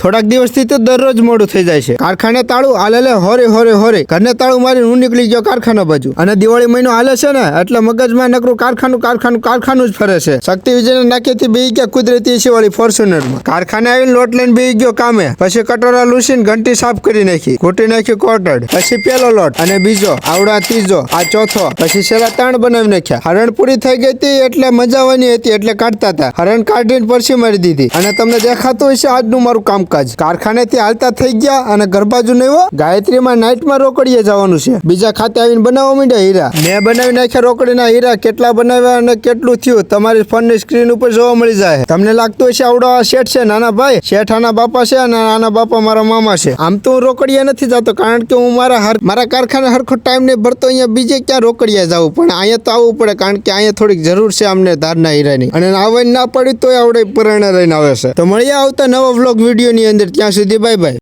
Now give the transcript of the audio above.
થોડાક દિવસથી તો દરરોજ મોડું થઈ જાય છે. કારખાને તાળું હાલે હોરે ઘરને તાળું મારી હું નીકળી ગયો કારખાના બાજુ. અને દિવાળી મહિનો હાલે છે ને એટલે મગજમાં નકરું કારખાનું જ ફરે છે. શક્તિ વિજયને નાકેથી બેહી ગયા કુદરતી એસી વાળી ફોર્ચ્યુનરમાં. કારખાને આવીને લોટ લઈને બેહી ગયો કામે. પછી કટોરા લૂસીને ઘંટી સાફ કરી નાખી, ઘૂંટી નાખી કોટડ. પછી પેલો લોટ અને બીજો, આવડા ત્રીજો, આ ચોથો, પછી છેલ્લા 3 બનાવી નાખ્યા. હરણ પૂરી થઈ ગઈ હતી એટલે મજાવાની હતી એટલે કાઢતા હતા. હરણ કાઢીને પરસી મારી દીધી. અને તમને દેખાતું હશે આજનું મારું કામકાજ. કારખાને થી હાલતા થઈ ગયા અને ઘર બાજુ નહીં ગાયત્રીમાં નાઇટમાં રોકડીએ જવાનું છે. બીજા ખાતે આવીને બનાવવા માંડ્યા હીરા. મેં બનાવી નાખ્યા રોકડીના હીરા. કેટલા બનાવ્યા અને કેટલું થયું તમારી ફોનની સ્ક્રીન ઉપર જોવા મળી જાય. તમને લાગતું હશે આવડો આ શેઠ છે નાના ભાઈ. શેઠ આના બાપા છે અને નાના બાપા મારા મામા છે. આમ તો હું રોકડીએ નથી જતો કારણ કે હું મારા કારખાને હરખો ટાઈમ નહીં ભરતો. અહીંયા બીજે ક્યાં રોકડીએ જવું, પણ અહીંયા તો આવવું પડે કારણ કે અહીંયા થોડીક જરૂર છે અમને ધારના હીરાની. અને આવવાની ના પડી તોય આવડે પરણે રહીને આવે છે. તો મળીએ આવતા નવા વ્લોગ વિડીયોની અંદર. ત્યાં સુધી બાય બાય.